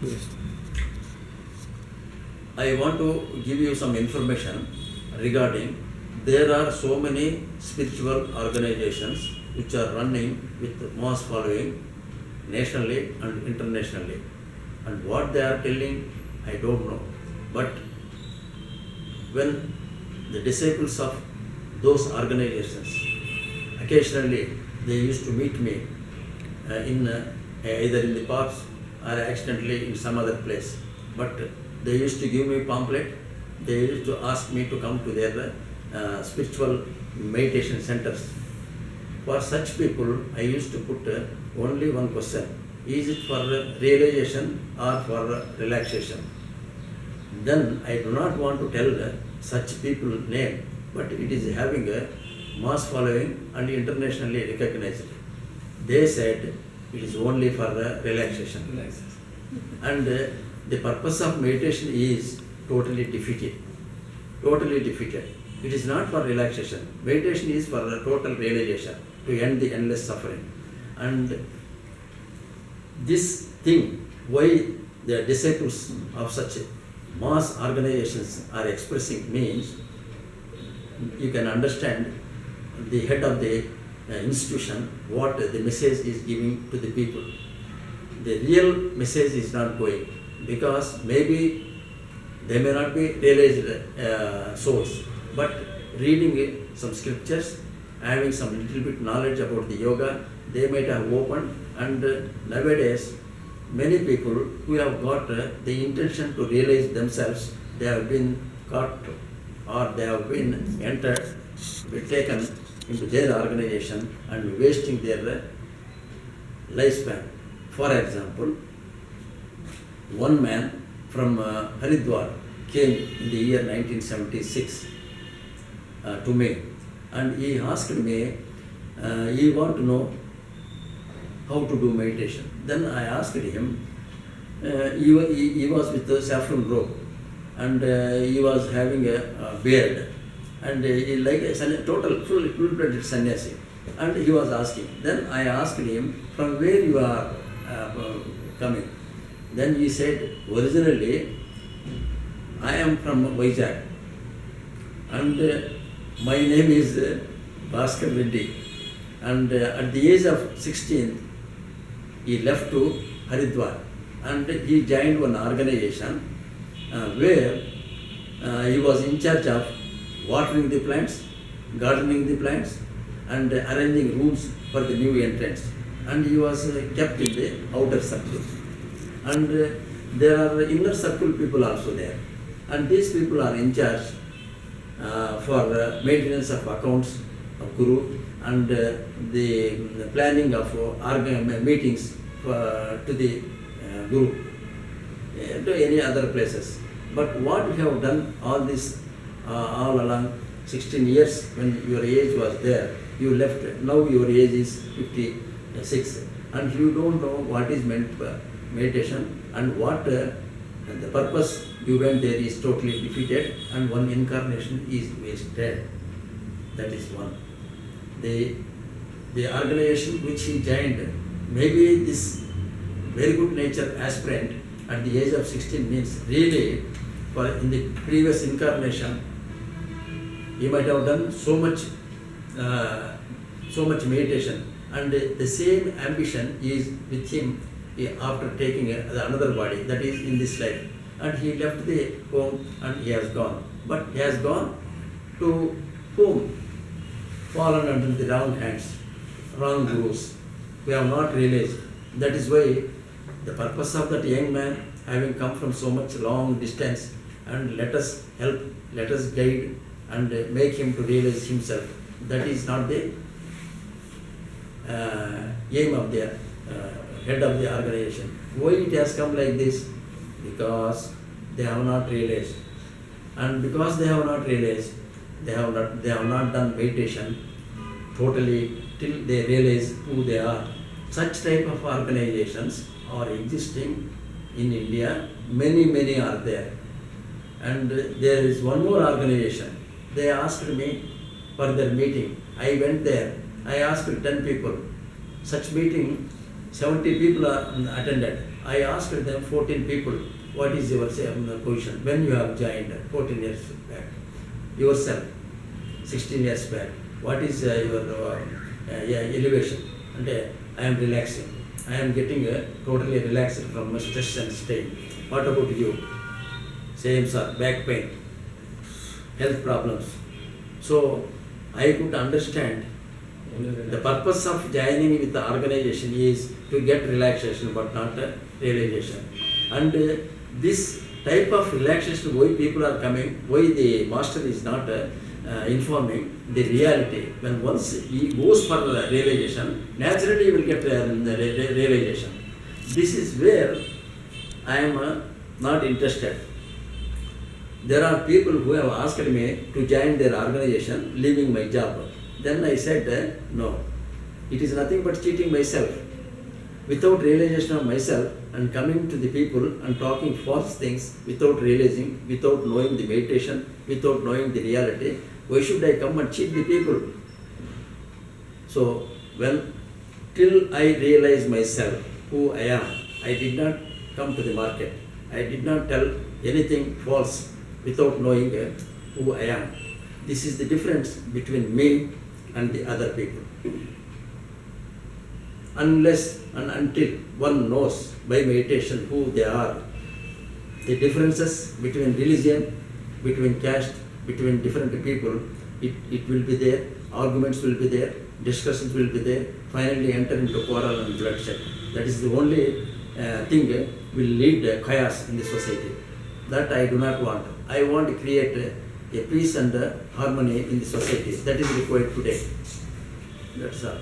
Yes. I want to give you some information regarding there are so many spiritual organizations which are running with mass following nationally and internationally. And what they are telling, I don't know. But when the disciples of those organizations, occasionally they used to meet me in either in the parks or accidentally in some other place. But they used to give me pamphlet. They used to ask me to come to their spiritual meditation centers. For such people, I used to put only one question: is it for realization or for relaxation? Then I do not want to tell such people name, but it is having a mass following and internationally recognized. They said it is only for relaxation. And the purpose of meditation is totally defeated. Totally defeated. It is not for relaxation. Meditation is for total realization, to end the endless suffering. And this thing, why the disciples of such mass organizations are expressing, means you can understand the head of the institution what the message is giving to the people. The real message is not going, because maybe they may not be realized souls, but reading some scriptures, having some little bit knowledge about the yoga, they might have opened. And nowadays many people who have got the intention to realize themselves, they have been caught or they have been entered, taken into their organization and wasting their lifespan. For example, one man from Haridwar came in the year 1976 to me, and he asked me, he want to know how to do meditation. Then I asked him, he was with the saffron robe, and he was having a beard, and he like a total full-blooded sannyasi. And he was asking. Then I asked him, from where you are coming? Then he said, originally I am from Vizag, and my name is Bhaskar Reddy. And at the age of 16, he left to Haridwar, and he joined one organization where he was in charge of watering the plants, gardening the plants, and arranging rooms for the new entrants. And he was kept in the outer circle. And there are inner circle people also there. And these people are in charge for maintenance of accounts of Guru, and the planning of meetings to the Guru, to any other places. But what we have done all this all along 16 years, when your age was there, you left. Now your age is 56, and you don't know what is meant by meditation, and what the purpose you went there is totally defeated, and one incarnation is wasted. That is one. The organization which he joined, maybe this very good nature aspirant at the age of 16 means really, for in the previous incarnation, he might have done so much meditation, and the same ambition is with him after taking another body, that is in this life. And he left the home and he has gone. But he has gone to whom? Fallen under the wrong hands, wrong gurus. We have not realized. That is why the purpose of that young man, having come from so much long distance, and let us help, let us guide, and make him to realize himself. That is not the aim of the head of the organization. Why it has come like this? Because they have not realized. And because they have not realized, they have not done meditation totally till they realize who they are. Such type of organizations are existing in India. Many are there. And there is one more organization. They asked me for their meeting. I went there. I asked 10 people. Such meeting, 70 people are attended. I asked them 14 people, what is your position when you have joined 14 years back? Yourself, 16 years back. What is your elevation? And I am relaxing. I am getting totally relaxed from stress and strain. What about you? Same sir, back pain, health problems. So I could understand the purpose of joining with the organization is to get relaxation but not realization. And this type of relaxation, why people are coming, why the master is not informing the reality. When once he goes for realization, naturally he will get realization. This is where I am not interested. There are people who have asked me to join their organization, leaving my job. Then I said, no, it is nothing but cheating myself. Without realization of myself and coming to the people and talking false things without realizing, without knowing the meditation, without knowing the reality, why should I come and cheat the people? So, till I realize myself, who I am, I did not come to the market. I did not tell anything false without knowing who I am. This is the difference between me and the other people. Unless and until one knows by meditation who they are, the differences between religion, between caste, between different people, it will be there, arguments will be there, discussions will be there, finally enter into quarrel and bloodshed. That is the only thing will lead chaos in the society. That I do not want. I want to create a peace and harmony in the society. That is required today. That's all.